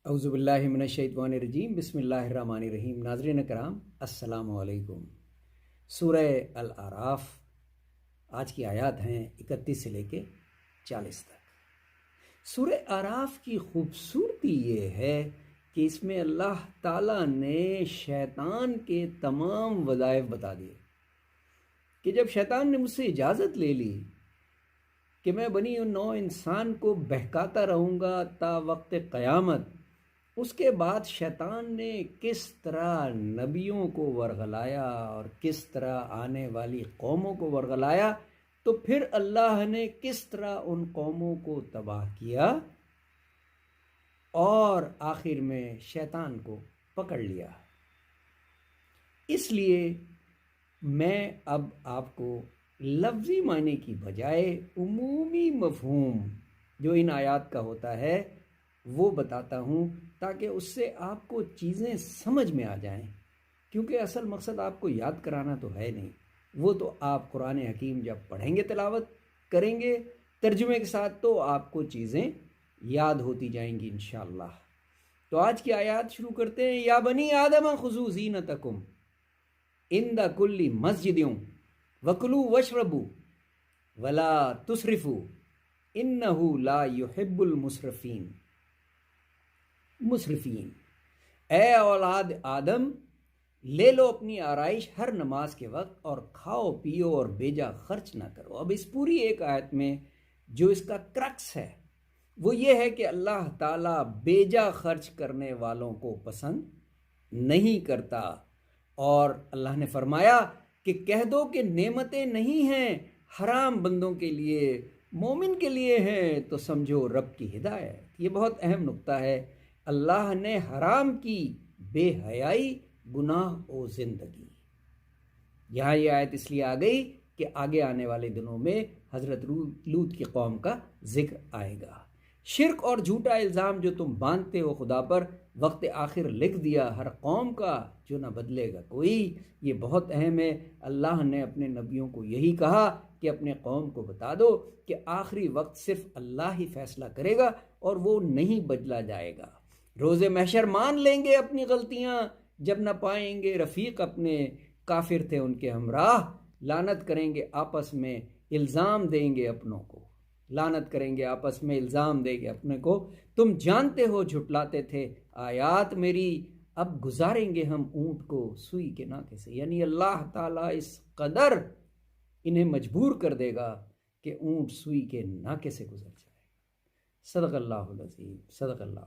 اعوذ باللہ من الشیطان الرجیم، بسم اللہ الرحمن الرحیم۔ ناظرین کرام السلام علیکم۔ سورہ الاعراف آج کی آیات ہیں 31 سے لے کے 40 تک۔ سورہ اعراف کی خوبصورتی یہ ہے کہ اس میں اللہ تعالیٰ نے شیطان کے تمام وظائف بتا دیے کہ جب شیطان نے مجھ سے اجازت لے لی کہ میں بنی نوع انسان کو بہکاتا رہوں گا تا وقت قیامت، اس کے بعد شیطان نے کس طرح نبیوں کو ورغلایا اور کس طرح آنے والی قوموں کو ورغلایا، تو پھر اللہ نے کس طرح ان قوموں کو تباہ کیا اور آخر میں شیطان کو پکڑ لیا۔ اس لیے میں اب آپ کو لفظی معنی کی بجائے عمومی مفہوم جو ان آیات کا ہوتا ہے وہ بتاتا ہوں، تاکہ اس سے آپ کو چیزیں سمجھ میں آ جائیں، کیونکہ اصل مقصد آپ کو یاد کرانا تو ہے نہیں، وہ تو آپ قرآن حکیم جب پڑھیں گے، تلاوت کریں گے ترجمے کے ساتھ، تو آپ کو چیزیں یاد ہوتی جائیں گی انشاءاللہ۔ تو آج کی آیات شروع کرتے ہیں۔ یا بنی آدم خذوا زینتکم عند کل مسجد وکلوا واشربوا ولا تسرفوا انہ لا یحب المسرفین۔ اے اولاد آدم، لے لو اپنی آرائش ہر نماز کے وقت اور کھاؤ پیو اور بیجا خرچ نہ کرو۔ اب اس پوری ایک آیت میں جو اس کا کرکس ہے وہ یہ ہے کہ اللہ تعالیٰ بیجا خرچ کرنے والوں کو پسند نہیں کرتا، اور اللہ نے فرمایا کہ کہہ دو کہ نعمتیں نہیں ہیں حرام بندوں کے لیے، مومن کے لیے ہیں، تو سمجھو رب کی ہدایت۔ یہ بہت اہم نقطہ ہے۔ اللہ نے حرام کی بے حیائی، گناہ و زندگی۔ یہاں یہ آیت اس لیے آ گئی کہ آگے آنے والے دنوں میں حضرت لوط کی قوم کا ذکر آئے گا۔ شرک اور جھوٹا الزام جو تم باندھتے ہو خدا پر، وقت آخر لکھ دیا ہر قوم کا جو نہ بدلے گا کوئی۔ یہ بہت اہم ہے۔ اللہ نے اپنے نبیوں کو یہی کہا کہ اپنے قوم کو بتا دو کہ آخری وقت صرف اللہ ہی فیصلہ کرے گا اور وہ نہیں بدلا جائے گا۔ روز محشر مان لیں گے اپنی غلطیاں جب نہ پائیں گے رفیق اپنے، کافر تھے ان کے ہمراہ، لعنت کریں گے آپس میں، الزام دیں گے اپنوں کو، لعنت کریں گے آپس میں، الزام دیں گے اپنے کو، تم جانتے ہو جھٹلاتے تھے آیات میری، اب گزاریں گے ہم اونٹ کو سوئی کے ناکے سے۔ یعنی اللہ تعالیٰ اس قدر انہیں مجبور کر دے گا کہ اونٹ سوئی کے ناکے سے گزر جائے۔ صدق اللہ العظیم، صدق اللہ۔